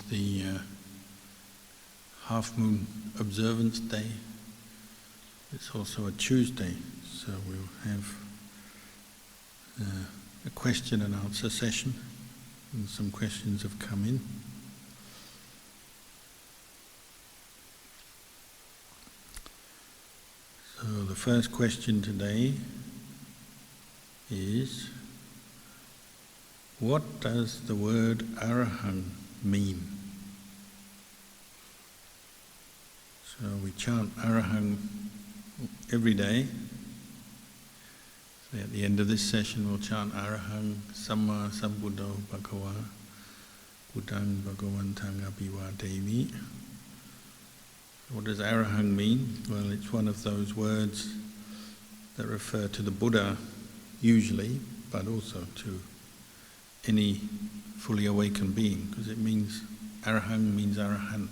the half moon observance day. It's also a Tuesday, so we'll have a question and answer session, and some questions have come in. So the first question today is, what does the word Arahant mean? So we chant Arahant every day. So at the end of this session we'll chant Arahant Samma Sambuddho Bhagava Buddhang Bhagavantang Abhivademi. What does Arahant mean? Well, it's one of those words that refer to the Buddha usually, but also to any fully awakened being, because it means Arahant means Arahant.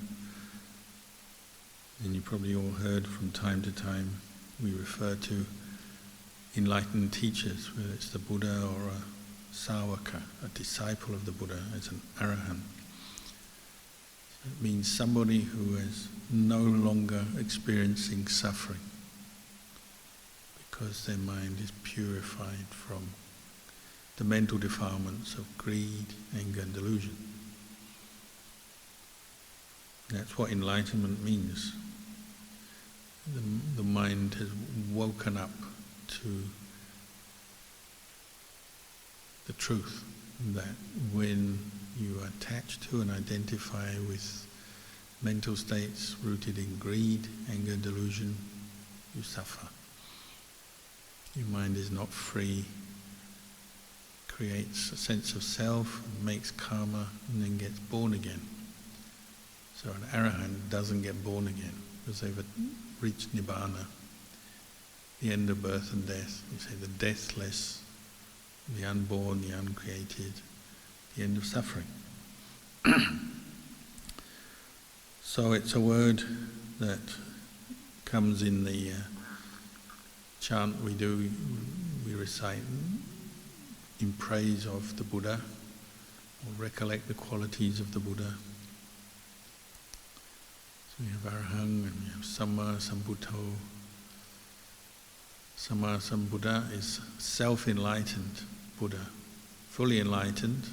And you probably all heard from time to time we refer to enlightened teachers, whether it's the Buddha or a Sāvaka, a disciple of the Buddha, as an Arahant. It means somebody who is no longer experiencing suffering because their mind is purified from the mental defilements of greed, anger and delusion. That's what enlightenment means. The mind has woken up to the truth that when you are attached to and identify with mental states rooted in greed, anger, delusion, you suffer. Your mind is not free, creates a sense of self, makes karma, and then gets born again. So an Arahant doesn't get born again because they've reached Nibbana, the end of birth and death. We say the deathless, the unborn, the uncreated, the end of suffering. So it's a word that comes in the chant we do, we recite in praise of the Buddha, or recollect the qualities of the Buddha. So we have Arahant and we have Samma Sambuddho. Samma Sambuddha is self-enlightened Buddha, fully enlightened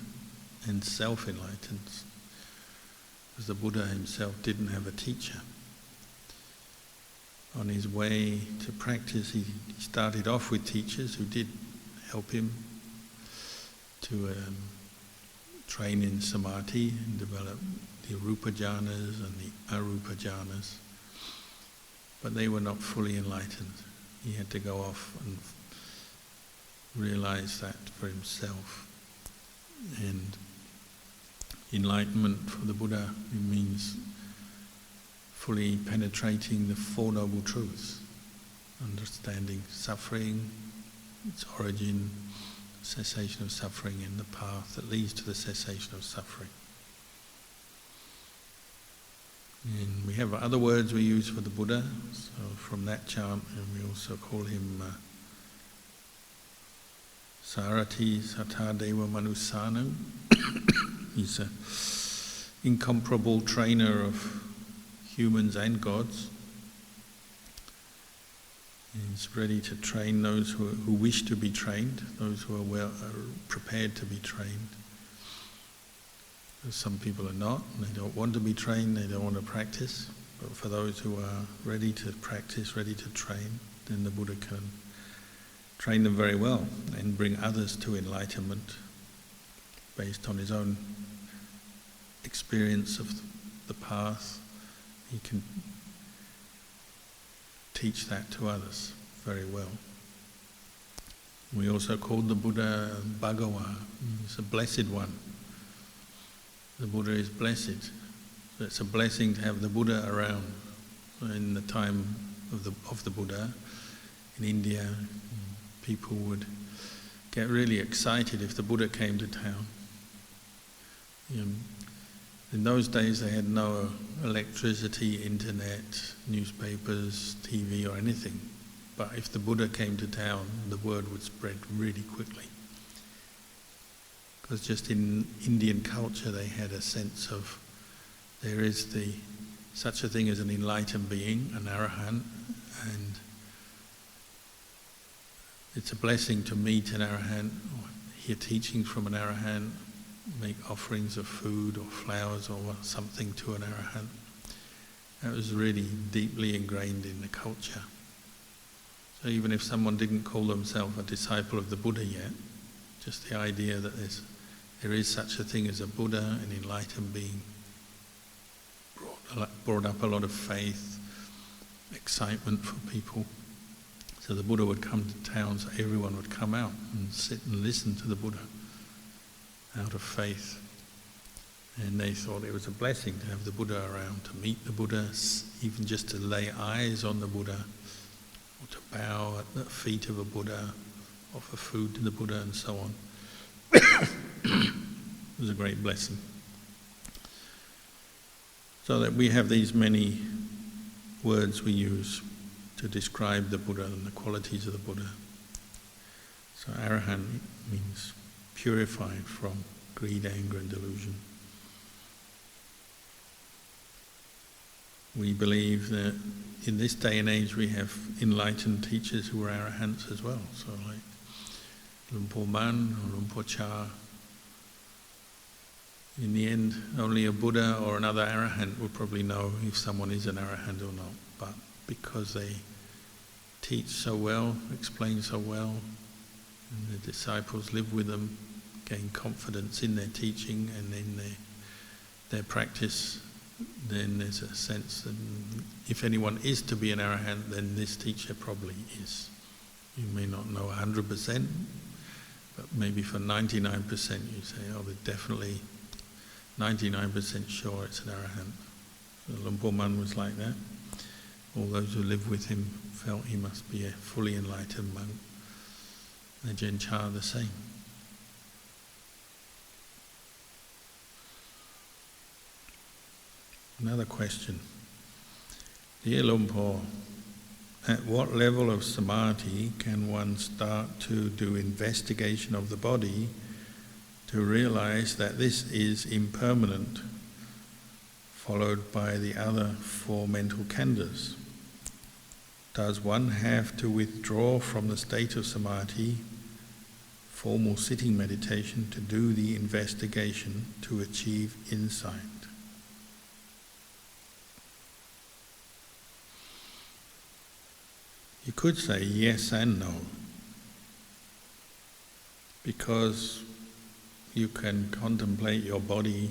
and self-enlightened. Because the Buddha himself didn't have a teacher. On his way to practice, he started off with teachers who did help him to train in samadhi and develop the rupa jhanas and the arupa jhanas. But they were not fully enlightened. He had to go off and realize that for himself. And enlightenment for the Buddha, it means fully penetrating the Four Noble Truths, understanding suffering, its origin, cessation of suffering, and the path that leads to the cessation of suffering. And we have other words we use for the Buddha, so from that chant, and we also call him Sarati Satadeva Manusanam. He's an incomparable trainer of humans and gods. He's ready to train those who wish to be trained, those who are prepared to be trained. Some people are not, and they don't want to be trained, they don't want to practice. But for those who are ready to practice, ready to train, then the Buddha can train them very well and bring others to enlightenment based on his own experience of the path. He can teach that to others very well. We also call the Buddha Bhagava. He's a blessed one. The Buddha is blessed. So it's a blessing to have the Buddha around. In the time of the Buddha, in India, people would get really excited if the Buddha came to town. In those days they had no electricity, internet, newspapers, TV or anything. But if the Buddha came to town, the word would spread really quickly. Because just in Indian culture they had a sense of there is such a thing as an enlightened being, an arahant, and it's a blessing to meet an arahant, or hear teachings from an arahant, make offerings of food or flowers or something to an arahant. That was really deeply ingrained in the culture. So even if someone didn't call themselves a disciple of the Buddha yet, just the idea that there is such a thing as a Buddha, an enlightened being, brought up a lot of faith, excitement for people. So the Buddha would come to town, so everyone would come out and sit and listen to the Buddha out of faith. And they thought it was a blessing to have the Buddha around, to meet the Buddha, even just to lay eyes on the Buddha, or to bow at the feet of a Buddha, offer food to the Buddha and so on. It was a great blessing. So that we have these many words we use to describe the Buddha and the qualities of the Buddha. So arahant means purified from greed, anger and delusion. We believe that in this day and age we have enlightened teachers who are arahants as well. So like Luang Por Man or Luang Por Cha. In the end, only a Buddha or another arahant will probably know if someone is an arahant or not. But because they teach so well, explain so well, and the disciples live with them, gain confidence in their teaching and in their practice, then there's a sense that if anyone is to be an arahant, then this teacher probably is. You may not know 100%, but maybe for 99% you say, oh, they're definitely 99% sure it's an arahant. So Luang Por Man was like that. All those who lived with him felt he must be a fully enlightened monk. Ajahn Chah the same. Another question. Dear Luang Por, at what level of samadhi can one start to do investigation of the body to realize that this is impermanent, followed by the other four mental khandhas? Does one have to withdraw from the state of samadhi, formal sitting meditation, to do the investigation to achieve insight? You could say yes and no, because you can contemplate your body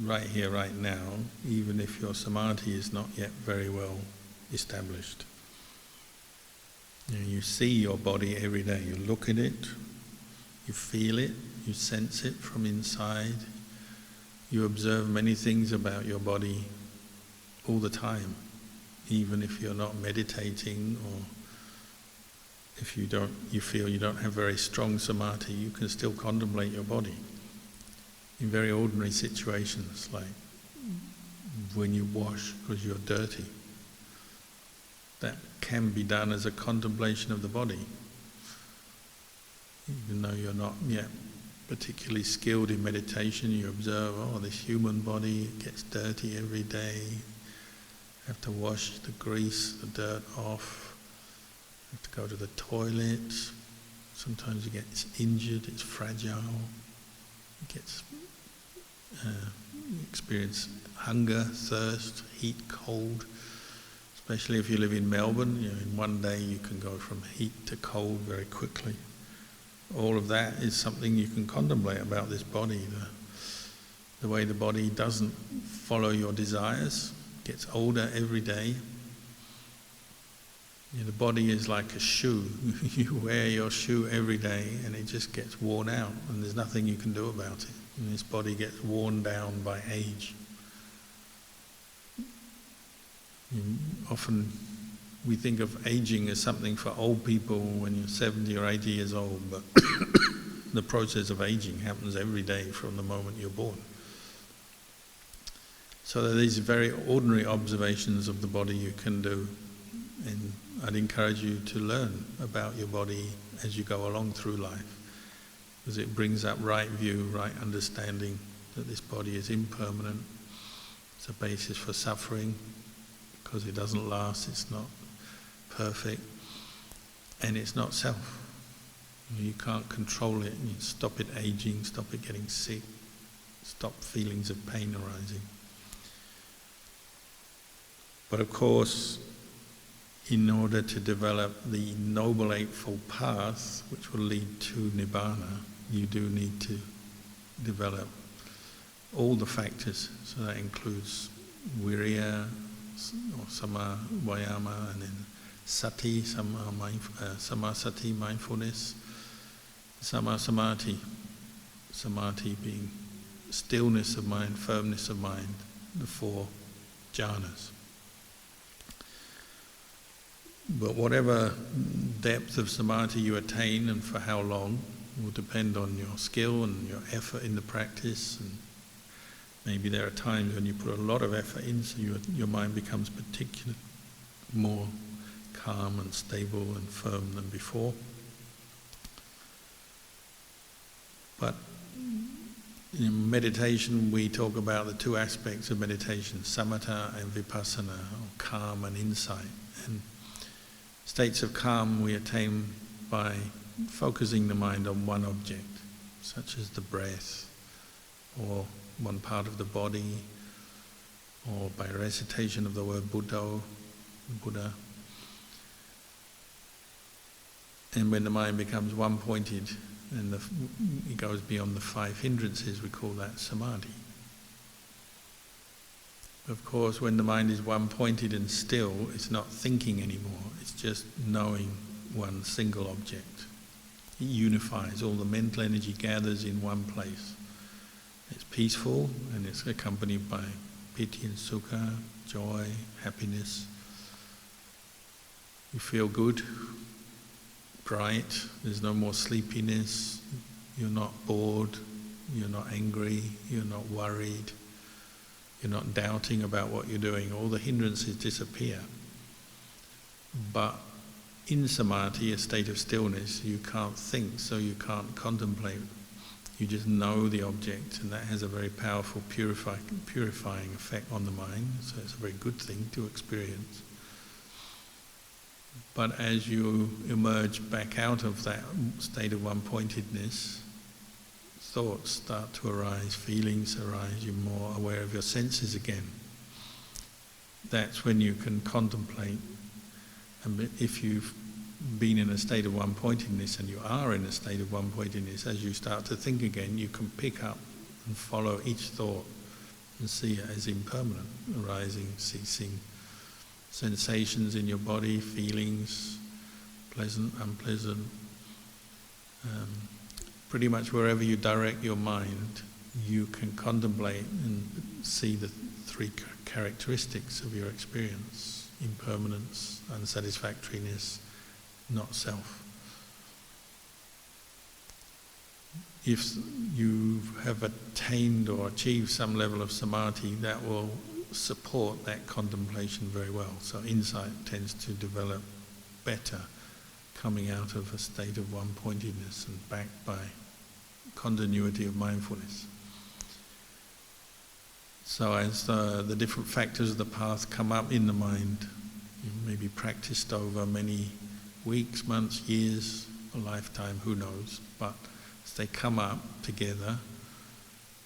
right here, right now, even if your samadhi is not yet very well established. You see your body every day, you look at it, you feel it, you sense it from inside, you observe many things about your body all the time, even if you're not meditating, or if you feel you don't have very strong samadhi, you can still contemplate your body in very ordinary situations, like when you wash because you're dirty. That can be done as a contemplation of the body. Even though you're not yet particularly skilled in meditation, you observe, oh, this human body gets dirty every day. Have to wash the grease, the dirt off. Have to go to the toilet. Sometimes you get injured, it's fragile. It gets experience hunger, thirst, heat, cold. Especially if you live in Melbourne, in one day you can go from heat to cold very quickly. All of that is something you can contemplate about this body. The way the body doesn't follow your desires, gets older every day. The body is like a shoe. You wear your shoe every day and it just gets worn out and there's nothing you can do about it. And this body gets worn down by age. Often we think of aging as something for old people when you're 70 or 80 years old, but the process of aging happens every day from the moment you're born. So there are these very ordinary observations of the body you can do, and I'd encourage you to learn about your body as you go along through life, because it brings up right view, right understanding that this body is impermanent, It's a basis for suffering because it doesn't last, it's not perfect, and it's not self. You can't control it. You stop it aging, stop it getting sick, stop feelings of pain arising. But of course, in order to develop the Noble Eightfold Path, which will lead to Nibbana, you do need to develop all the factors. So that includes Virya, or Sama Vayama, and then Sati, Sama Sati, mindfulness, Sama Samadhi, Samadhi being stillness of mind, firmness of mind, the 4 jhanas. But whatever depth of samadhi you attain and for how long will depend on your skill and your effort in the practice. And maybe there are times when you put a lot of effort in, so your mind becomes particularly more calm and stable and firm than before. But in meditation we talk about the 2 aspects of meditation, samatha and vipassana, or calm and insight. And states of calm we attain by focusing the mind on one object, such as the breath, or one part of the body, or by recitation of the word Buddha. And when the mind becomes one-pointed and it goes beyond the 5 hindrances, we call that samadhi. Of course, when the mind is one-pointed and still, it's not thinking anymore, it's just knowing one single object. It unifies, all the mental energy gathers in one place. It's peaceful and it's accompanied by piti and sukha, joy, happiness. You feel good, bright, there's no more sleepiness, you're not bored, you're not angry, you're not worried. You're not doubting about what you're doing. All the hindrances disappear. But in samadhi, a state of stillness, you can't think, so you can't contemplate. You just know the object, and that has a very powerful purifying effect on the mind, so it's a very good thing to experience. But as you emerge back out of that state of one-pointedness, thoughts start to arise, feelings arise, you're more aware of your senses again. That's when you can contemplate. And if you've been in a state of one-pointedness and you are in a state of one-pointedness, as you start to think again, you can pick up and follow each thought and see it as impermanent, arising, ceasing, sensations in your body, feelings, pleasant, unpleasant. Pretty much wherever you direct your mind, you can contemplate and see the 3 characteristics of your experience: impermanence, unsatisfactoriness, not self. If you have attained or achieved some level of samadhi, that will support that contemplation very well. So insight tends to develop better coming out of a state of one-pointedness and backed by continuity of mindfulness. So as the different factors of the path come up in the mind, maybe practiced over many weeks, months, years, a lifetime, who knows, but as they come up together,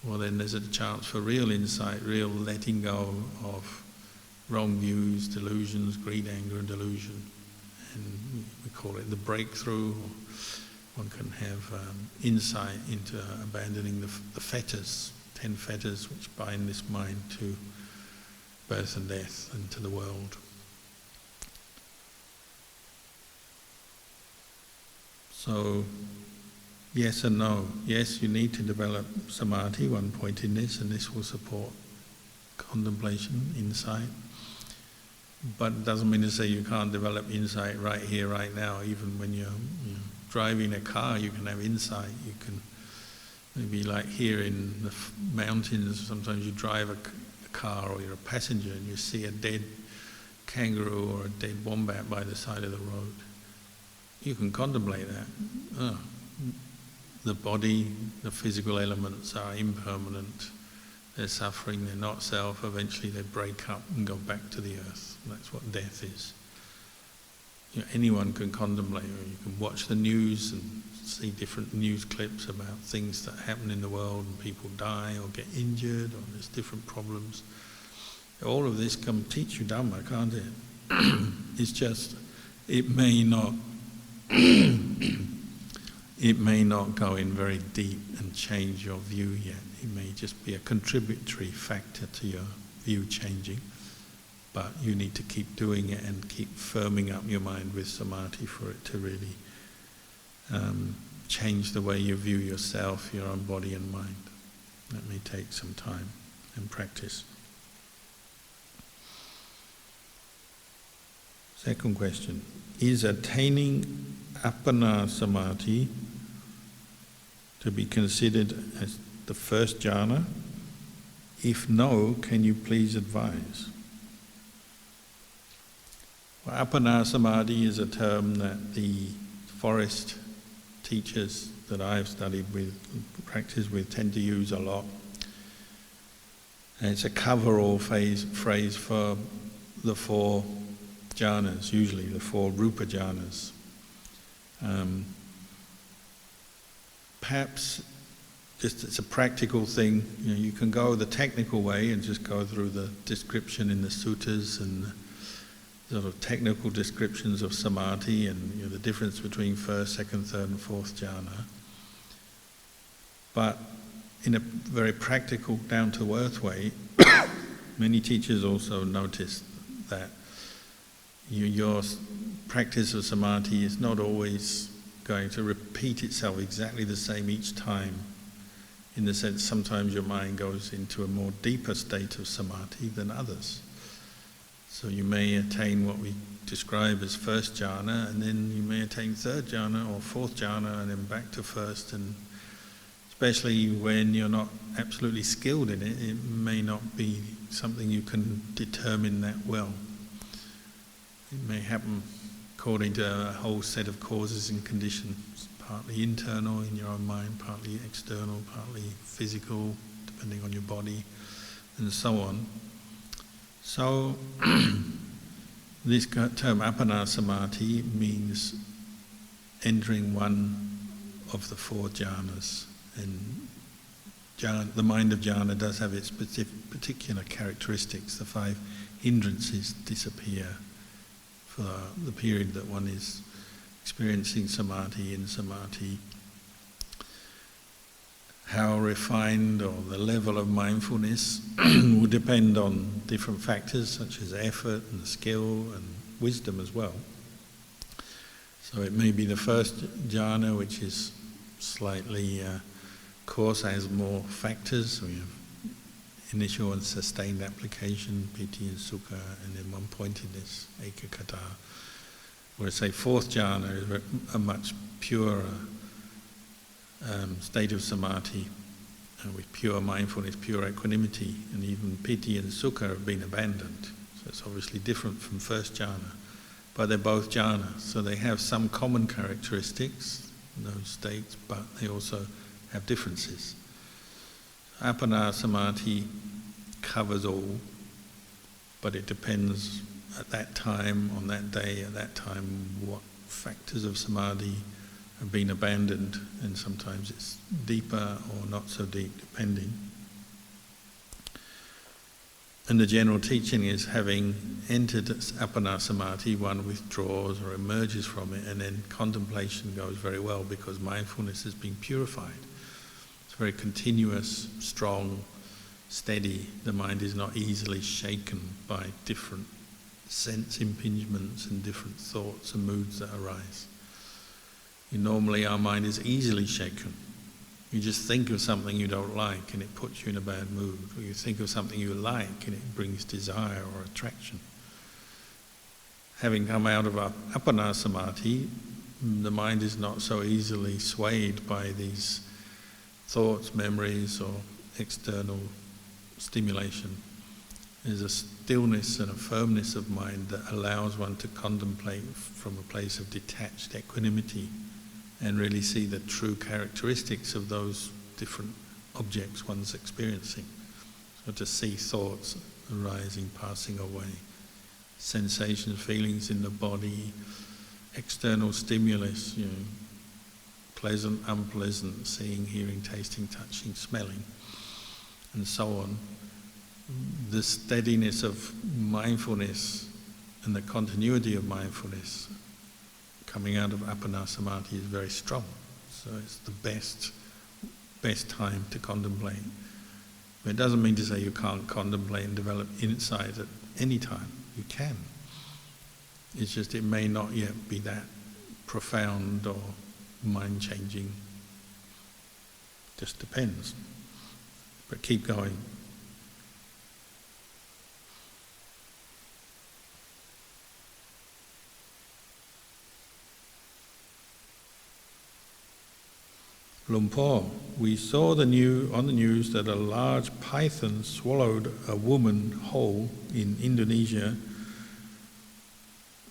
well then there's a chance for real insight, real letting go of wrong views, delusions, greed, anger and delusion. And we call it the breakthrough. One can have insight into abandoning the fetters, 10 fetters which bind this mind to birth and death and to the world. So, yes and no. Yes, you need to develop samadhi, one-pointedness, and this will support contemplation, insight. But it doesn't mean to say you can't develop insight right here, right now. Even when you're driving a car, you can have insight. You can maybe, like here in the mountains, sometimes you drive a car or you're a passenger and you see a dead kangaroo or a dead wombat by the side of the road. You can contemplate that. The body, the physical elements are impermanent they're suffering, they're not self, eventually they break up and go back to the earth. That's what death is. You know, anyone can contemplate, or you can watch the news and see different news clips about things that happen in the world and people die or get injured or there's different problems. All of this can teach you Dhamma, can't it? It's just, it may not go in very deep and change your view yet. It may just be a contributory factor to your view changing, but you need to keep doing it and keep firming up your mind with samadhi for it to really change the way you view yourself, your own body and mind. That may take some time and practice. Second question, is attaining appana samadhi to be considered as the first jhana? If no, can you please advise? Well, appana samadhi is a term that the forest teachers that I've studied with, practiced with, tend to use a lot. And it's a cover-all phrase for the four jhanas, usually the four rupa jhanas. Perhaps just it's a practical thing. You know, you can go the technical way and just go through the description in the suttas and sort of technical descriptions of samadhi and, you know, the difference between first, second, third and fourth jhana. But in a very practical, down-to-earth way, many teachers also notice that your practice of samadhi is not always going to repeat itself exactly the same each time. In the sense, sometimes your mind goes into a more deeper state of samadhi than others. So you may attain what we describe as first jhana, and then you may attain third jhana or fourth jhana, and then back to first. And especially when you're not absolutely skilled in it, it may not be something you can determine that well. It may happen according to a whole set of causes and conditions, partly internal in your own mind, partly external, partly physical, depending on your body, and so on. So, this term appana samadhi means entering one of the four jhanas. And the mind of jhana does have its particular characteristics. The five hindrances disappear for the period that one is experiencing samadhi in samadhi. How refined or the level of mindfulness will depend on different factors such as effort and skill and wisdom as well. So it may be the first jhana, which is slightly coarse, has more factors. We have initial and sustained application, piti and sukha, and then one pointedness, ekaggata. Whereas say fourth jhana is a much purer state of samadhi, with pure mindfulness, pure equanimity, and even piti and sukha have been abandoned. So it's obviously different from first jhana, but they're both jhana, so they have some common characteristics in those states, but they also have differences. Appana samadhi covers all, but it depends at that time, on that day, at that time, what factors of samadhi have been abandoned, and sometimes it's deeper or not so deep, depending. And the general teaching is, having entered appana samadhi, one withdraws or emerges from it, and then contemplation goes very well because mindfulness has been purified. It's very continuous, strong, steady. The mind is not easily shaken by different sense impingements and different thoughts and moods that arise. Normally our mind is easily shaken. You just think of something you don't like and it puts you in a bad mood, or you think of something you like and it brings desire or attraction. Having come out of appana samadhi, the mind is not so easily swayed by these thoughts, memories or external stimulation. There's a stillness and a firmness of mind that allows one to contemplate from a place of detached equanimity and really see the true characteristics of those different objects one's experiencing. or to see thoughts arising, passing away, sensations, feelings in the body, external stimulus, pleasant, unpleasant, seeing, hearing, tasting, touching, smelling, and so on. The steadiness of mindfulness and the continuity of mindfulness coming out of Appana Samadhi is very strong. So it's the best time to contemplate. But it doesn't mean to say you can't contemplate and develop insight at any time. You can. It's just it may not yet be that profound or mind-changing. Just depends. But keep going. Lumpur, we saw on the news that a large python swallowed a woman whole in Indonesia,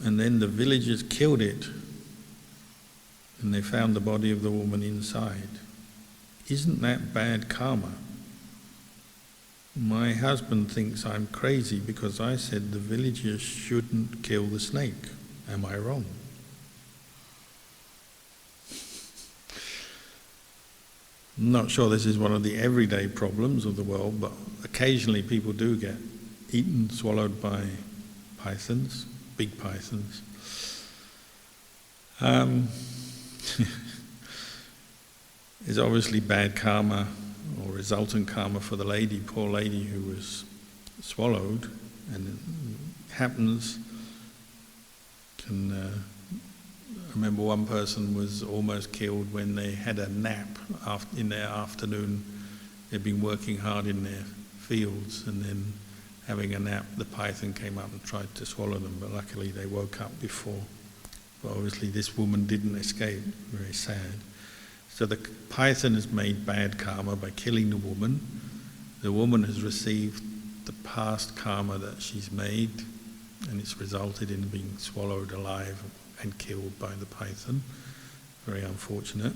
and then the villagers killed it, and they found the body of the woman inside. Isn't that bad karma? My husband thinks I'm crazy because I said the villagers shouldn't kill the snake. Am I wrong? I'm not sure this is one of the everyday problems of the world, but occasionally people do get eaten, swallowed by pythons, big pythons. It's obviously bad karma or resultant karma for the lady, poor lady who was swallowed, and it happens. I remember one person was almost killed when they had a nap in their afternoon. They'd been working hard in their fields, and then having a nap, the python came up and tried to swallow them, but luckily they woke up before. But obviously this woman didn't escape, very sad. So the python has made bad karma by killing the woman. The woman has received the past karma that she's made, and it's resulted in being swallowed alive and killed by the python. Very unfortunate.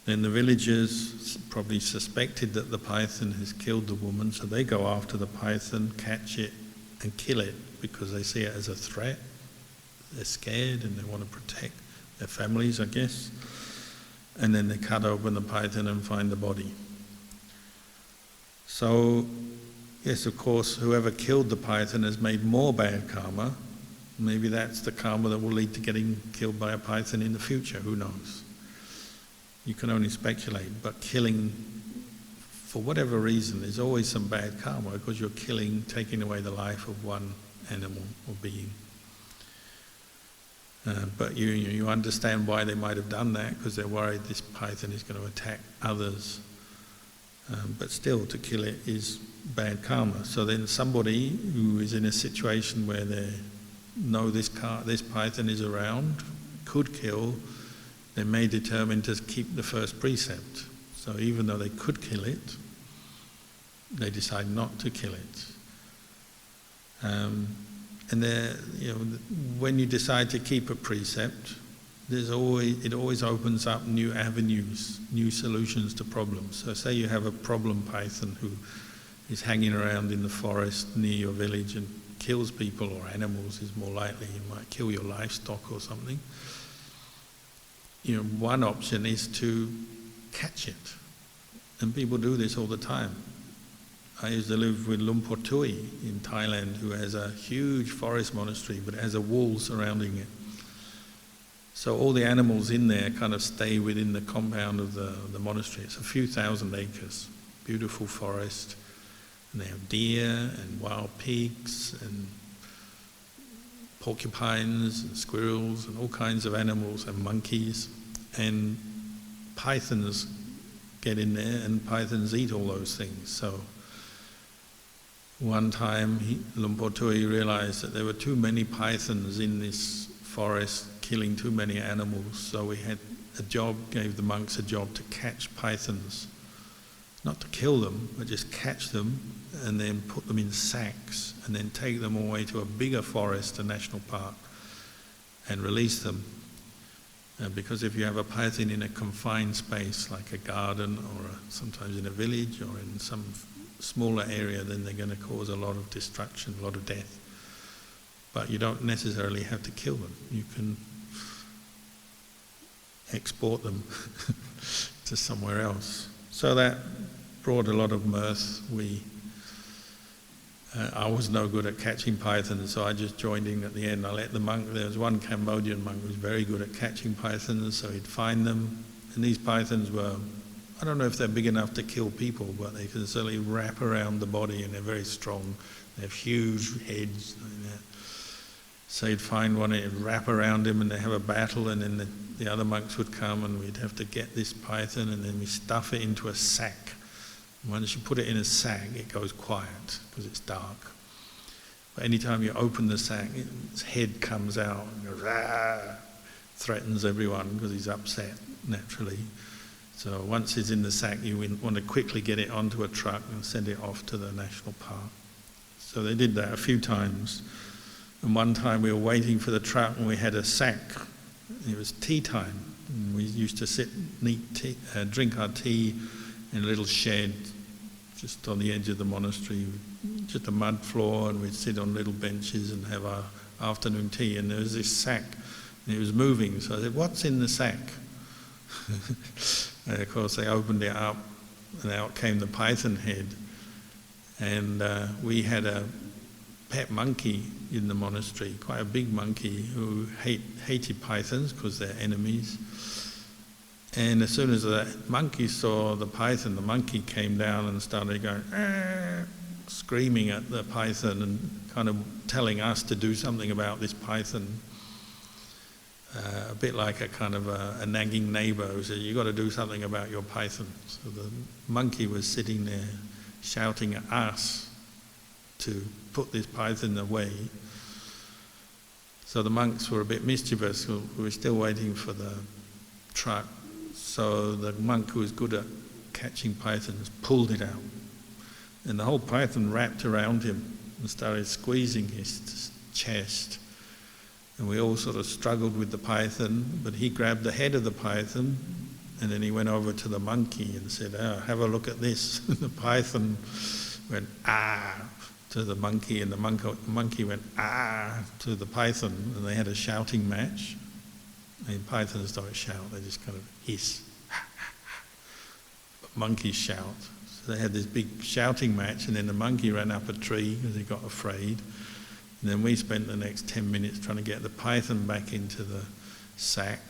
Then the villagers probably suspected that the python has killed the woman, so they go after the python, catch it and kill it because they see it as a threat. They're scared and they want to protect their families, I guess. And then they cut open the python and find the body. So, yes, of course, whoever killed the python has made more bad karma. Maybe that's the karma that will lead to getting killed by a python in the future, who knows? You can only speculate, but killing, for whatever reason, there's always some bad karma because you're taking away the life of one animal or being. But you understand why they might have done that, because they're worried this python is going to attack others. But still, to kill it is bad karma. So then somebody who is in a situation where they know this python is around, could kill, they may determine to keep the first precept. So even though they could kill it, they decide not to kill it. And when you decide to keep a precept, it always opens up new avenues, new solutions to problems. So say you have a problem python who is hanging around in the forest near your village and kills people or animals, is more likely. It might kill your livestock or something. One option is to catch it. And people do this all the time. I used to live with Lumpur Tui in Thailand, who has a huge forest monastery, but it has a wall surrounding it. So all the animals in there kind of stay within the compound of the monastery. It's a few thousand acres, beautiful forest. And they have deer and wild pigs and porcupines and squirrels and all kinds of animals and monkeys. And pythons get in there, and pythons eat all those things. So one time Lumpur Tui realized that there were too many pythons in this forest, killing too many animals. So we had gave the monks a job to catch pythons. Not to kill them, but just catch them and then put them in sacks and then take them away to a bigger forest, a national park, and release them. Because if you have a python in a confined space like a garden or sometimes in a village or in some smaller area, then they're going to cause a lot of destruction, a lot of death. But you don't necessarily have to kill them. You can export them to somewhere else. So that brought a lot of mirth. I was no good at catching pythons, so I just joined in at the end. I let the monk, there was one Cambodian monk who was very good at catching pythons, so he'd find them. And these pythons were, I don't know if they're big enough to kill people, but they can certainly wrap around the body, and they're very strong. They have huge heads like that. So he'd find one, and he'd wrap around him, and they'd have a battle, and then the other monks would come, and we'd have to get this python, and then we stuff it into a sack. Once you put it in a sack, it goes quiet because it's dark. But anytime you open the sack, its head comes out and goes, "Ah!" Threatens everyone because he's upset, naturally. So once he's in the sack, you want to quickly get it onto a truck and send it off to the national park. So they did that a few times. And one time we were waiting for the truck and we had a sack. It was tea time. And we used to sit and drink our tea in a little shed just on the edge of the monastery, just a mud floor, and we'd sit on little benches and have our afternoon tea. And there was this sack, and it was moving. So I said, "What's in the sack?" And of course they opened it up, and out came the python head. And we had a pet monkey in the monastery, quite a big monkey, who hated pythons because they're enemies. And as soon as the monkey saw the python, the monkey came down and started going, "Ah," screaming at the python and kind of telling us to do something about this python. A bit like a kind of a nagging neighbour who said, "You've got to do something about your python." So the monkey was sitting there shouting at us to put this python away. So the monks were a bit mischievous. We were still waiting for the truck. So the monk who was good at catching pythons pulled it out. And the whole python wrapped around him and started squeezing his chest. And we all sort of struggled with the python, but he grabbed the head of the python, and then he went over to the monkey and said, "Oh, have a look at this." The python went, "Ah," to the monkey, and the monkey went, "Ah," to the python, and they had a shouting match. And pythons don't shout, they just kind of hiss. But monkeys shout. So they had this big shouting match, and then the monkey ran up a tree because he got afraid. And then we spent the next 10 minutes trying to get the python back into the sack.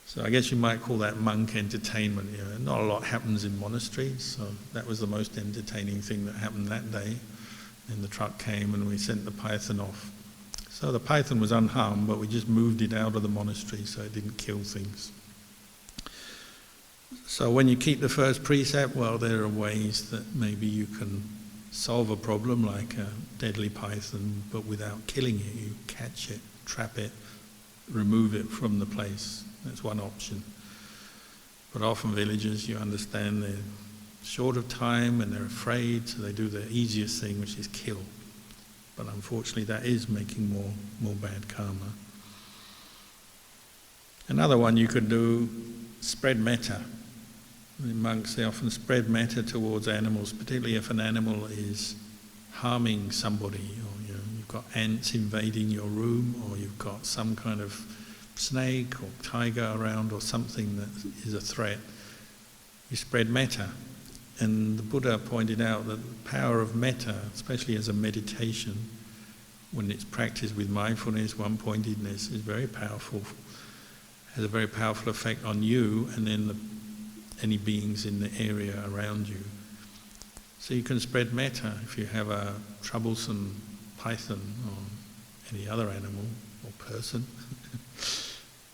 So I guess you might call that monk entertainment. You know, not a lot happens in monasteries, so that was the most entertaining thing that happened that day. And the truck came and we sent the python off. So the python was unharmed, but we just moved it out of the monastery so it didn't kill things. So when you keep the first precept, well, there are ways that maybe you can solve a problem like a deadly python, but without killing it. You catch it, trap it, remove it from the place. That's one option. But often villagers, you understand, they're short of time and they're afraid, so they do the easiest thing, which is kill. But unfortunately that is making more bad karma. Another one you could do, spread metta. The monks, they often spread metta towards animals, particularly if an animal is harming somebody, or you've got ants invading your room, or you've got some kind of snake or tiger around, or something that is a threat. You spread metta. And the Buddha pointed out that the power of metta, especially as a meditation, when it's practiced with mindfulness, one-pointedness, is very powerful, has a very powerful effect on you and then any beings in the area around you. So you can spread metta if you have a troublesome python or any other animal or person.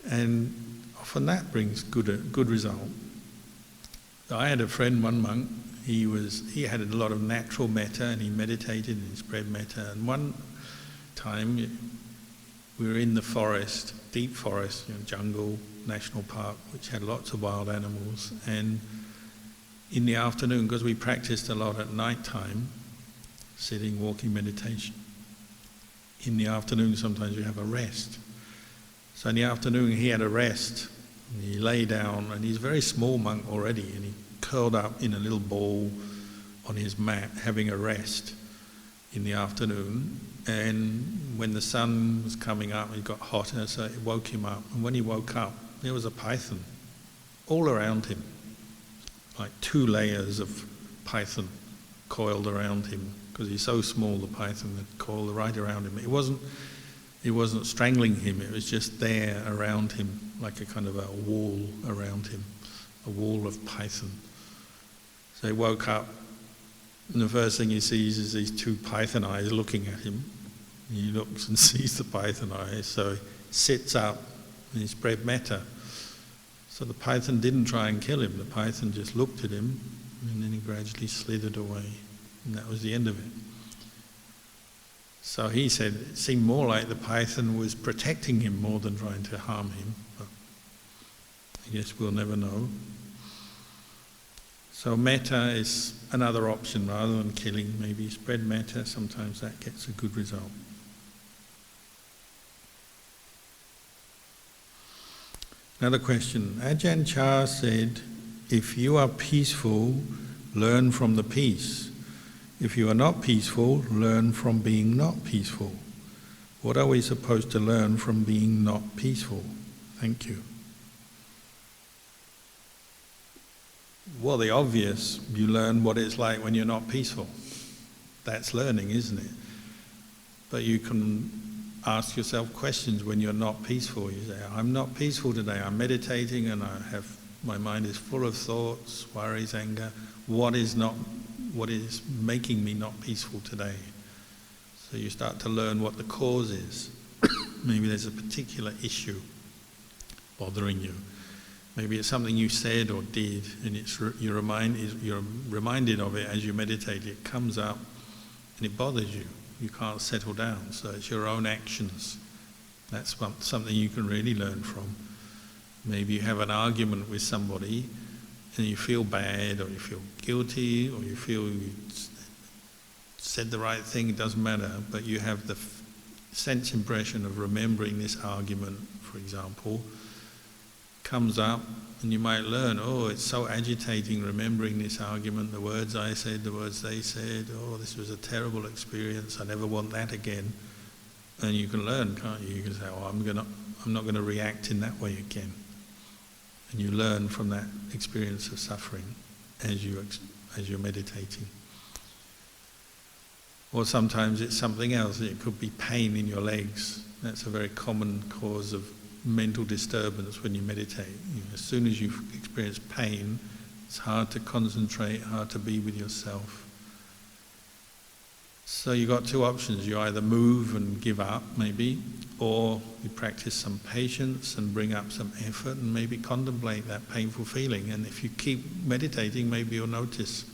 And often that brings good result. I had a friend, one monk, he had a lot of natural metta and he meditated and he spread metta. And one time we were in the forest, deep forest, jungle, national park, which had lots of wild animals. And in the afternoon, because we practiced a lot at night time, sitting, walking, meditation, in the afternoon sometimes you have a rest. So in the afternoon he had a rest. He lay down, and he's a very small monk already, and he curled up in a little ball on his mat having a rest in the afternoon, and when the sun was coming up it got hotter, so it woke him up, and when he woke up there was a python all around him, like 2 layers of python coiled around him, because he's so small, the python had coiled right around him. It wasn't strangling him, it was just there around him, like a kind of a wall around him, a wall of python. So he woke up, and the first thing he sees is these 2 python eyes looking at him. He looks and sees the python eyes, so he sits up and he spread metta. So the python didn't try and kill him, the python just looked at him, and then he gradually slithered away, and that was the end of it. So he said it seemed more like the python was protecting him more than trying to harm him, but I guess we'll never know. So metta is another option rather than killing. Maybe spread metta, sometimes that gets a good result. Another question. Ajahn Chah said, if you are peaceful, learn from the peace. If you are not peaceful, learn from being not peaceful. What are we supposed to learn from being not peaceful? Thank you. Well, the obvious, you learn what it's like when you're not peaceful. That's learning, isn't it? But you can ask yourself questions when you're not peaceful. You say, I'm not peaceful today, I'm meditating and my mind is full of thoughts, worries, anger. What is making me not peaceful today? So you start to learn what the cause is. Maybe there's a particular issue bothering you. Maybe it's something you said or did, and you're reminded of it as you meditate. It comes up and it bothers you. You can't settle down. So it's your own actions. That's something you can really learn from. Maybe you have an argument with somebody and you feel bad, or you feel guilty, or you feel you said the right thing, it doesn't matter, but you have the sense impression of remembering this argument, for example, comes up, and you might learn, oh, it's so agitating remembering this argument, the words I said, the words they said, oh, this was a terrible experience, I never want that again. And you can learn, can't you? You can say, oh, I'm not going to react in that way again. And you learn from that experience of suffering as you're meditating. Or sometimes it's something else. It could be pain in your legs. That's a very common cause of mental disturbance when you meditate. As soon as you experience pain, it's hard to concentrate, hard to be with yourself. So you've got 2 options. You either move and give up, maybe, or you practice some patience and bring up some effort and maybe contemplate that painful feeling. And if you keep meditating, maybe you'll notice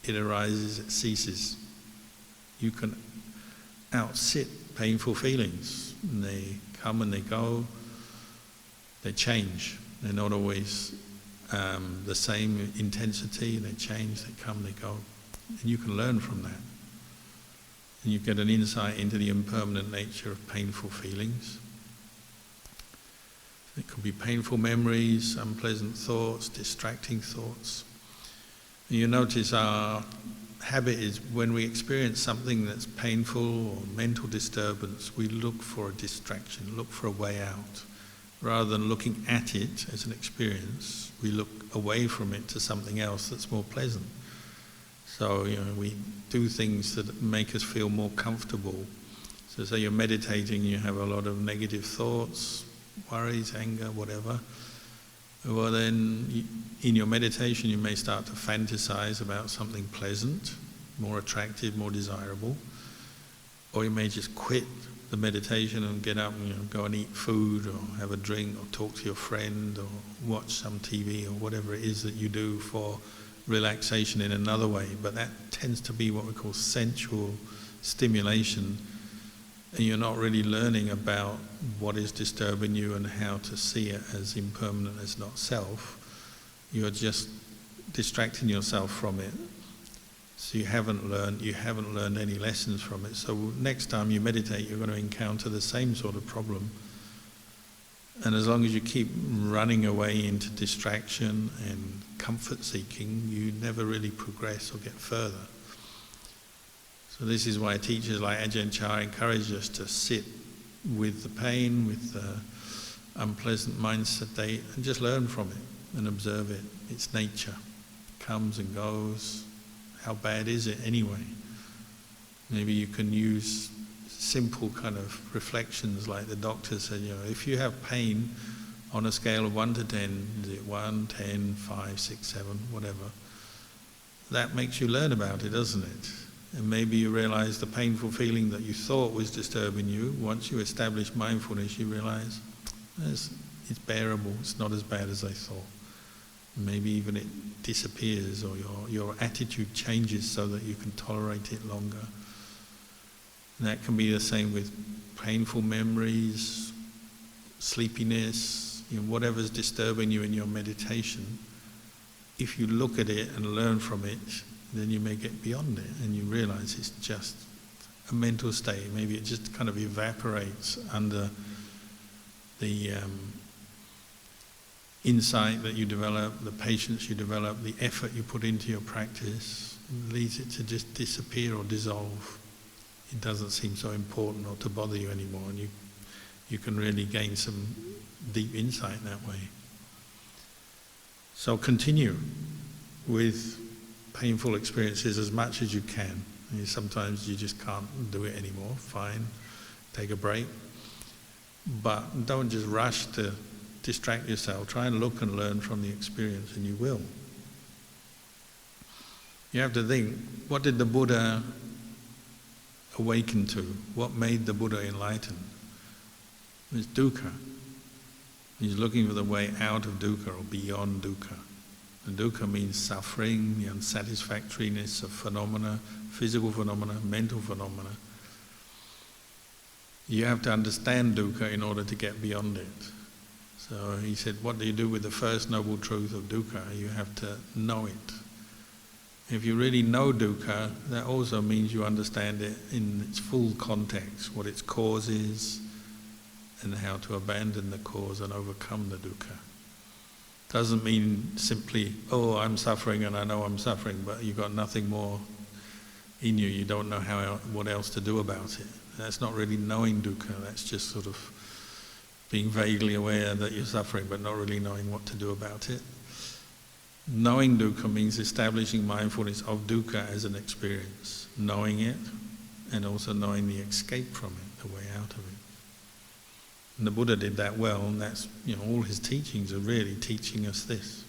it arises, it ceases. You can outsit painful feelings. And they come and they go, they change. They're not always the same intensity, they change, they come, they go. And you can learn from that. And you get an insight into the impermanent nature of painful feelings. It could be painful memories, unpleasant thoughts, distracting thoughts. And you notice our habit is when we experience something that's painful or mental disturbance, we look for a distraction, look for a way out. Rather than looking at it as an experience, we look away from it to something else that's more pleasant. So, we do things that make us feel more comfortable. So say you're meditating, you have a lot of negative thoughts, worries, anger, whatever. Well then, in your meditation you may start to fantasize about something pleasant, more attractive, more desirable. Or you may just quit the meditation and get up and go and eat food or have a drink or talk to your friend or watch some TV or whatever it is that you do for relaxation in another way. But that tends to be what we call sensual stimulation, and you're not really learning about what is disturbing you and how to see it as impermanent, as not self. You're just distracting yourself from it. So you haven't learned any lessons from it. So next time you meditate, you're going to encounter the same sort of problem. And as long as you keep running away into distraction and comfort seeking, you never really progress or get further. So this is why teachers like Ajahn Chah encourage us to sit with the pain, with the unpleasant mind state, and just learn from it and observe it. It's nature. It comes and goes. How bad is it anyway? Maybe you can use simple kind of reflections like the doctor said, if you have pain on a scale of 1 to 10, is it 1, 10, 5, 6, 7, whatever, that makes you learn about it, doesn't it? And maybe you realize the painful feeling that you thought was disturbing you, once you establish mindfulness, you realize it's bearable, it's not as bad as I thought. Maybe even it disappears, or your attitude changes so that you can tolerate it longer. And that can be the same with painful memories, sleepiness, whatever's disturbing you in your meditation. If you look at it and learn from it, then you may get beyond it and you realize it's just a mental state. Maybe it just kind of evaporates under the insight that you develop, the patience you develop, the effort you put into your practice, leads it to just disappear or dissolve. It doesn't seem so important or to bother you anymore, and you can really gain some deep insight that way. So continue with painful experiences as much as you can. Sometimes you just can't do it anymore, fine, take a break. But don't just rush to distract yourself. Try and look and learn from the experience, and you will. You have to think, what did the Buddha awaken to? What made the Buddha enlightened? It was dukkha. He's looking for the way out of dukkha or beyond dukkha. And dukkha means suffering, the unsatisfactoriness of phenomena, physical phenomena, mental phenomena. You have to understand dukkha in order to get beyond it. So he said, what do you do with the first noble truth of dukkha? You have to know it. If you really know dukkha, that also means you understand it in its full context, what its cause is, and how to abandon the cause and overcome the dukkha. Doesn't mean simply, I'm suffering and I know I'm suffering, but you've got nothing more in you. You don't know what else to do about it. That's not really knowing dukkha. That's just sort of being vaguely aware that you're suffering, but not really knowing what to do about it. Knowing dukkha means establishing mindfulness of dukkha as an experience, knowing it, and also knowing the escape from it, the way out of it. And the Buddha did that well, and that's, all his teachings are really teaching us this,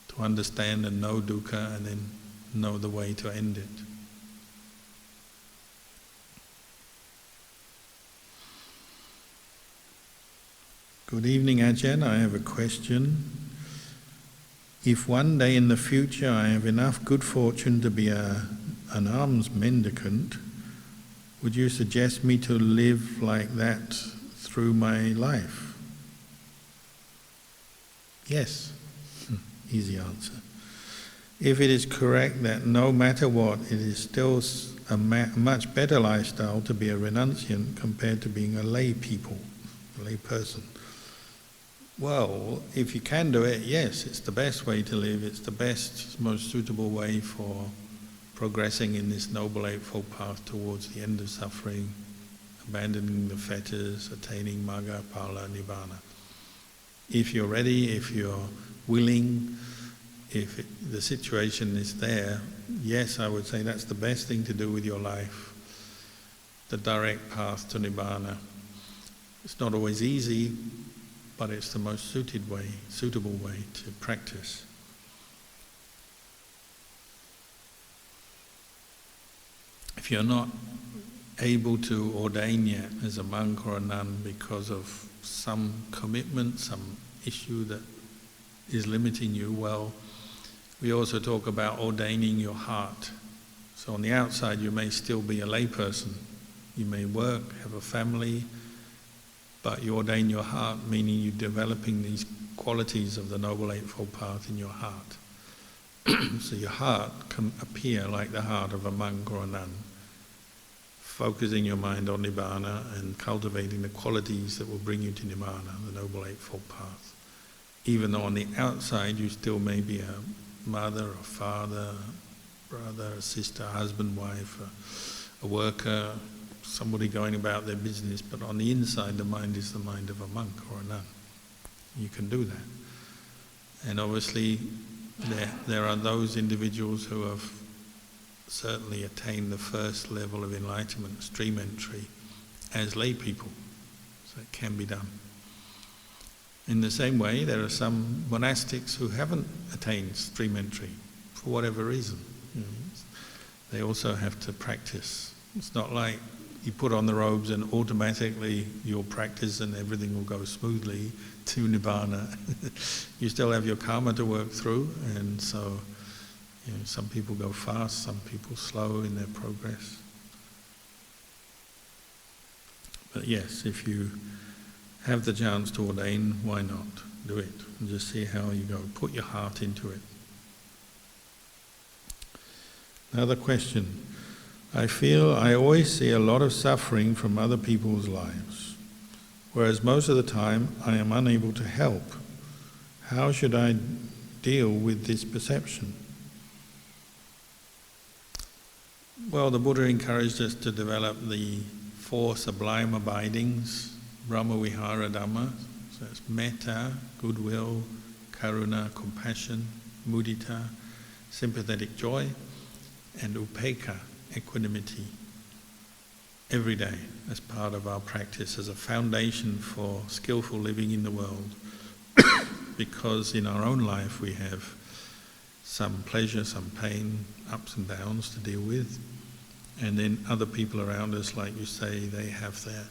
to understand and know dukkha and then know the way to end it. Good evening, Ajahn. I have a question. If one day in the future I have enough good fortune to be an alms mendicant, would you suggest me to live like that through my life? Yes. Easy answer. If it is correct that no matter what, it is still a much better lifestyle to be a renunciant compared to being a lay person. Well, if you can do it, yes, it's the best way to live. It's the best, most suitable way for progressing in this Noble Eightfold Path towards the end of suffering, abandoning the fetters, attaining Magga, Phala, Nibbana. If you're ready, if you're willing, if the situation is there, yes, I would say that's the best thing to do with your life, the direct path to Nibbana. It's not always easy, but it's the most suitable way to practice. If you're not able to ordain yet as a monk or a nun because of some commitment, some issue that is limiting you, well, we also talk about ordaining your heart. So on the outside you may still be a layperson. You may work, have a family, but you ordain your heart, meaning you're developing these qualities of the Noble Eightfold Path in your heart. So your heart can appear like the heart of a monk or a nun. focusing your mind on Nibbana and cultivating the qualities that will bring you to Nibbana, the Noble Eightfold Path. Even though on the outside you still may be a mother, a father, brother, a sister, husband, wife, a worker, somebody going about their business, but on the inside the mind is the mind of a monk or a nun. You can do that. And obviously there are those individuals who have certainly attained the first level of enlightenment, stream entry, as lay people. So it can be done. In the same way, there are some monastics who haven't attained stream entry for whatever reason. They also have to practice. It's not like you put on the robes and automatically you'll practice and everything will go smoothly to Nibbana. You still have your karma to work through, and so some people go fast, some people slow in their progress. But yes, if you have the chance to ordain, why not? Do it and just see how you go. Put your heart into it. Another question. I feel I always see a lot of suffering from other people's lives, whereas most of the time I am unable to help. How should I deal with this perception? Well, the Buddha encouraged us to develop the 4 sublime abidings, Brahma Vihara Dhamma. So that's metta, goodwill, karuna, compassion, mudita, sympathetic joy, and upekkha, equanimity, every day as part of our practice, as a foundation for skillful living in the world. Because in our own life we have some pleasure, some pain, ups and downs to deal with, and then other people around us, like you say, they have their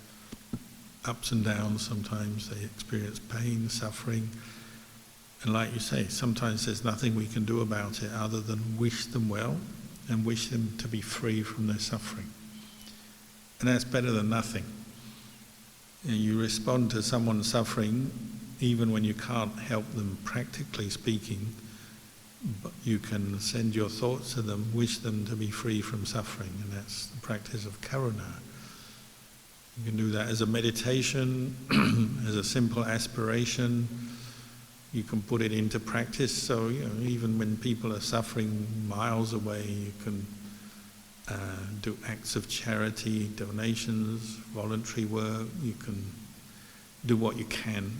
ups and downs. Sometimes they experience pain, suffering, and like you say, sometimes there's nothing we can do about it other than wish them well and wish them to be free from their suffering. And that's better than nothing. You respond to someone suffering even when you can't help them practically speaking, but you can send your thoughts to them, wish them to be free from suffering, and that's the practice of karuna. You can do that as a meditation, as a simple aspiration. You can put it into practice, so even when people are suffering miles away, you can do acts of charity, donations, voluntary work. You can do what you can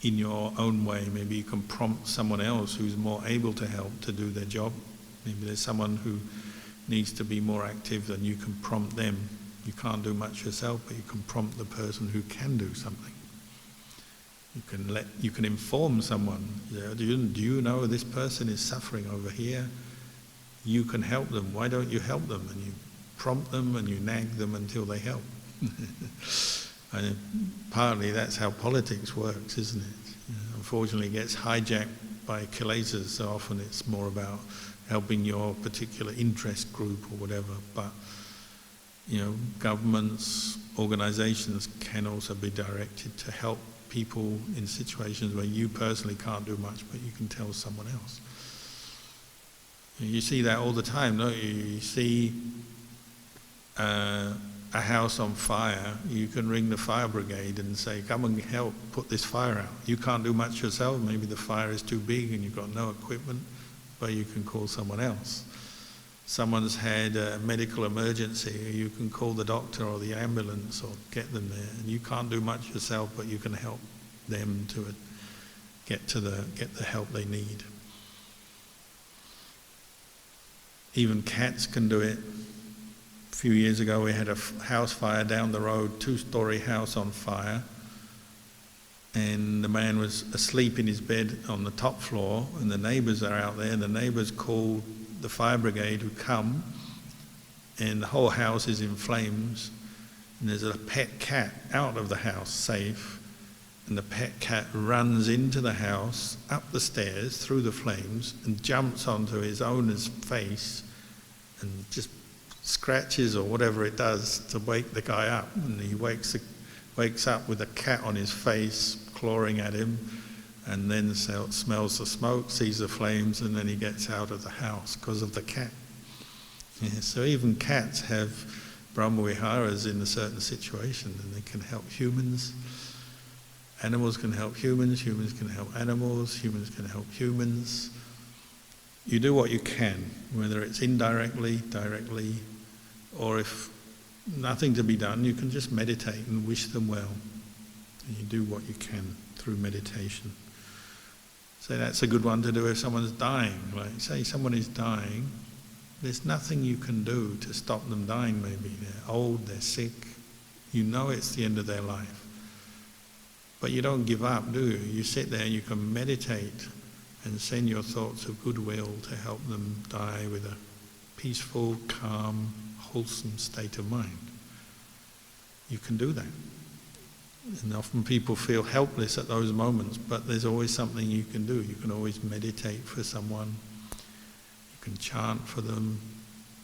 in your own way. Maybe you can prompt someone else who's more able to help to do their job. Maybe there's someone who needs to be more active and you can prompt them. You can't do much yourself, but you can prompt the person who can do something. You can inform someone, do you know this person is suffering over here? You can help them. Why don't you help them? And you prompt them and you nag them until they help. And partly that's how politics works, isn't it? Unfortunately, it gets hijacked by kilesas. So often it's more about helping your particular interest group or whatever. But governments, organizations can also be directed to help people in situations where you personally can't do much, but you can tell someone else. You see that all the time, don't you? You see a house on fire, you can ring the fire brigade and say, come and help put this fire out. You can't do much yourself, maybe the fire is too big and you've got no equipment, but you can call someone else. Someone's had a medical emergency, you can call the doctor or the ambulance or get them there. And you can't do much yourself, but you can help them to get the help they need. Even cats can do it. A few years ago we had a house fire down the road, 2-story house on fire, and the man was asleep in his bed on the top floor, and the neighbours are out there, and the neighbours called the fire brigade who come, and the whole house is in flames, and there's a pet cat out of the house safe, and the pet cat runs into the house, up the stairs, through the flames, and jumps onto his owner's face and just scratches or whatever it does to wake the guy up. And he wakes up with a cat on his face, clawing at him, and then smells the smoke, sees the flames, and then he gets out of the house because of the cat. Yeah, so even cats have Brahmaviharas in a certain situation, and they can help humans. Animals can help humans, humans can help animals, humans can help humans. You do what you can, whether it's indirectly, directly, or if nothing to be done, you can just meditate and wish them well. And you do what you can through meditation. So that's a good one to do if someone's dying. Like, say someone is dying, there's nothing you can do to stop them dying maybe. They're old, they're sick, you know it's the end of their life. But you don't give up, do you? You sit there and you can meditate and send your thoughts of goodwill to help them die with a peaceful, calm, wholesome state of mind. You can do that. And often people feel helpless at those moments, but there's always something you can do. You can always meditate for someone. You can chant for them.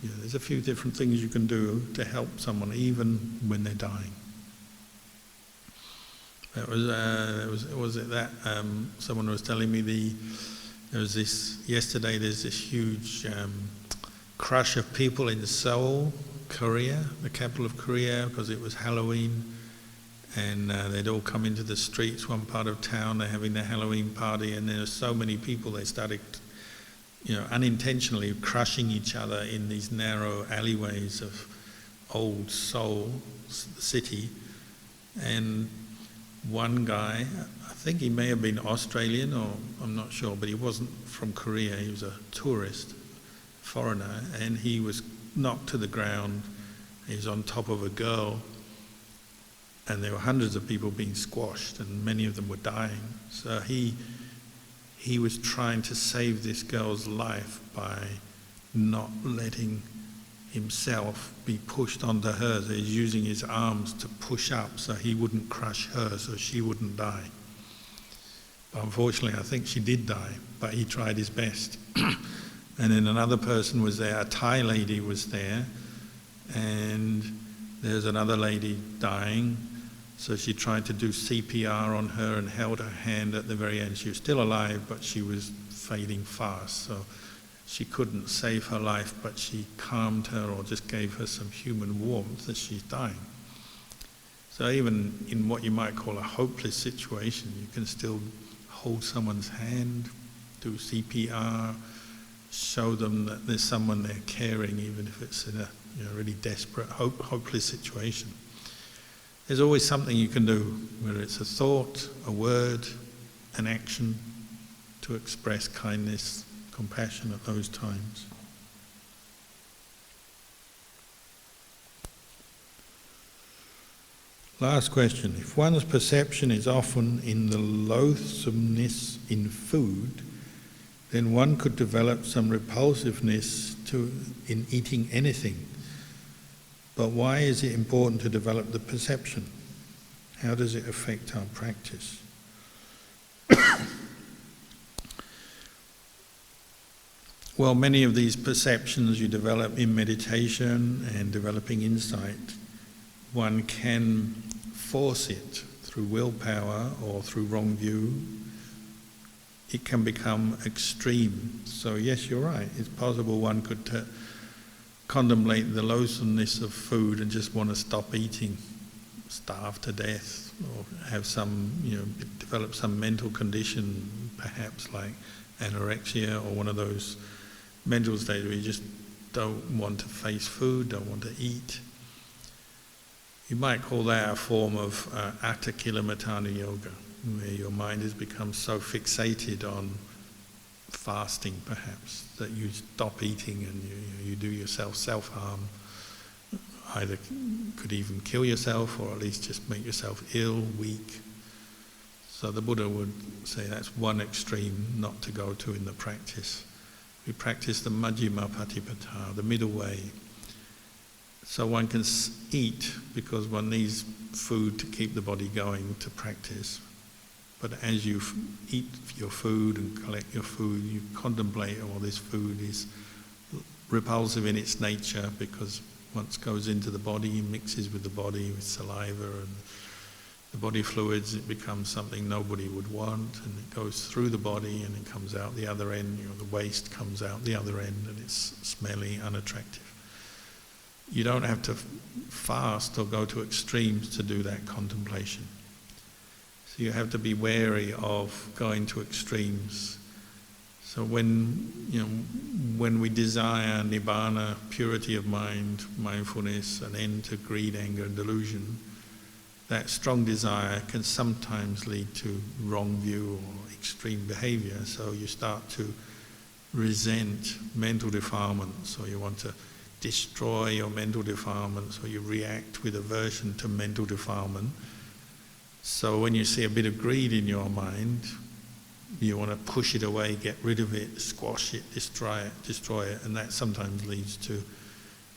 There's a few different things you can do to help someone, even when they're dying. Someone was telling me there's this huge crush of people in Seoul, Korea, the capital of Korea, because it was Halloween, and they'd all come into the streets, one part of town, they're having their Halloween party, and there were so many people, they started unintentionally crushing each other in these narrow alleyways of old Seoul, the city. And one guy, I think he may have been Australian, or I'm not sure, but he wasn't from Korea, he was a tourist, foreigner, and he was knocked to the ground. He was on top of a girl, and there were hundreds of people being squashed, and many of them were dying. So he was trying to save this girl's life by not letting himself be pushed onto her. So he's using his arms to push up so he wouldn't crush her, so she wouldn't die. But unfortunately, I think she did die, but he tried his best. And then another person was there, a Thai lady was there, and there's another lady dying, so she tried to do CPR on her and held her hand at the very end. She was still alive, but she was fading fast, so she couldn't save her life, but she calmed her or just gave her some human warmth as she's dying. So even in what you might call a hopeless situation, you can still hold someone's hand, do CPR, show them that there's someone there caring, even if it's in a really desperate, hopeless situation. There's always something you can do, whether it's a thought, a word, an action, to express kindness, compassion at those times. Last question. If one's perception is often in the loathsomeness in food, then one could develop some repulsiveness in eating anything. But why is it important to develop the perception? How does it affect our practice? Well, many of these perceptions you develop in meditation and developing insight. One can force it through willpower or through wrong view. It can become extreme. So yes, you're right. It's possible one could contemplate the loathsomeness of food and just want to stop eating, starve to death, or have some, develop some mental condition, perhaps like anorexia or one of those mental states where you just don't want to face food, don't want to eat. You might call that a form of Atthakilamattana yoga, where your mind has become so fixated on fasting, perhaps, that you stop eating and you do yourself self-harm. Either could even kill yourself, or at least just make yourself ill, weak. So the Buddha would say that's one extreme not to go to in the practice. We practice the Majjhima Patipata, the middle way. So one can eat because one needs food to keep the body going to practice. But as you eat your food and collect your food, you contemplate, this food is repulsive in its nature, because once it goes into the body, it mixes with the body, with saliva and the body fluids, it becomes something nobody would want, and it goes through the body and it comes out the other end, the waste comes out the other end, and it's smelly, unattractive. you don't have to fast or go to extremes to do that contemplation. So you have to be wary of going to extremes. So when we desire nibbana, purity of mind, mindfulness, an end to greed, anger, and delusion, that strong desire can sometimes lead to wrong view or extreme behavior. So you start to resent mental defilements, or you want to destroy your mental defilements, or you react with aversion to mental defilement. So when you see a bit of greed in your mind, you want to push it away, get rid of it, squash it, destroy it, and that sometimes leads to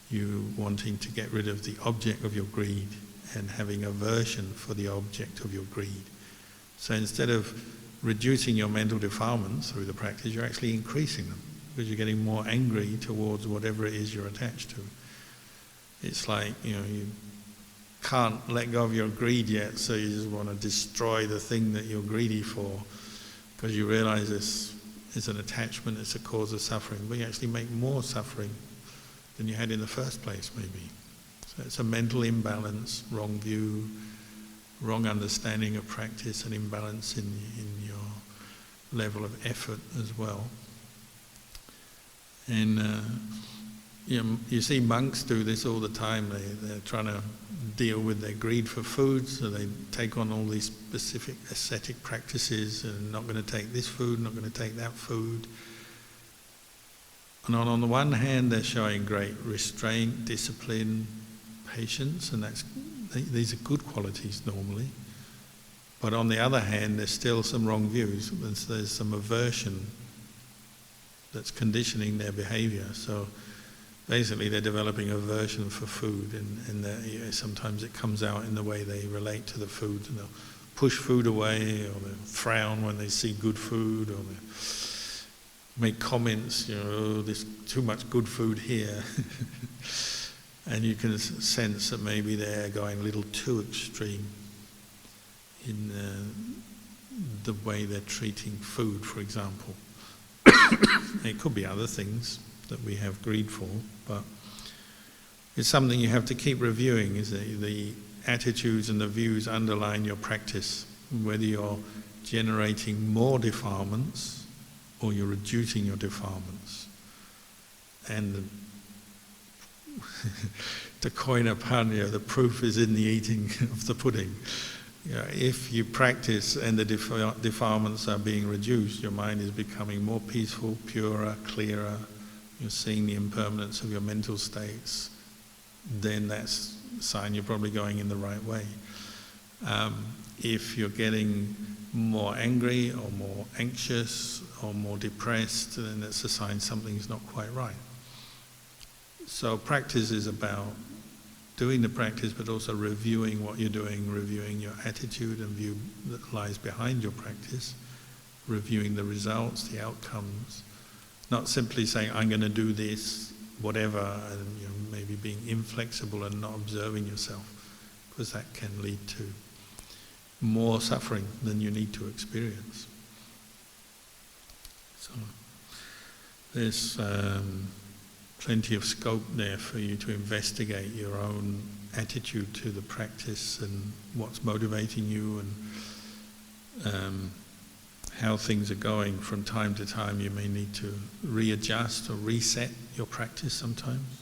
you wanting to get rid of the object of your greed and having aversion for the object of your greed. So instead of reducing your mental defilements through the practice, you're actually increasing them, because you're getting more angry towards whatever it is you're attached to. It's like, you can't let go of your greed yet, so you just want to destroy the thing that you're greedy for, because you realize it's an attachment, it's a cause of suffering, but you actually make more suffering than you had in the first place, maybe. So it's a mental imbalance, wrong view, wrong understanding of practice, and imbalance in your level of effort as well. And you see monks do this all the time. They're trying to deal with their greed for food, so they take on all these specific ascetic practices, and not going to take this food, not going to take that food. And on the one hand, they're showing great restraint, discipline, patience, and these are good qualities normally. But on the other hand, there's still some wrong views. There's some aversion that's conditioning their behavior. So basically they're developing aversion for food, and sometimes it comes out in the way they relate to the food, and they'll push food away, or they'll frown when they see good food, or they make comments, oh, there's too much good food here. And you can sense that maybe they're going a little too extreme in the way they're treating food, for example. It could be other things that we have greed for, but it's something you have to keep reviewing, is the attitudes and the views underlying your practice, whether you're generating more defilements or you're reducing your defilements. And to coin a pun, the proof is in the eating of the pudding. If you practice and the defilements are being reduced, your mind is becoming more peaceful, purer, clearer, you're seeing the impermanence of your mental states, then that's a sign you're probably going in the right way. If you're getting more angry or more anxious or more depressed, then that's a sign something's not quite right. So practice is about doing the practice, but also reviewing what you're doing, reviewing your attitude and view that lies behind your practice, reviewing the results, the outcomes, not simply saying, I'm going to do this, whatever, and maybe being inflexible and not observing yourself, because that can lead to more suffering than you need to experience. So there's plenty of scope there for you to investigate your own attitude to the practice and what's motivating you, and how things are going. From time to time you may need to readjust or reset your practice sometimes.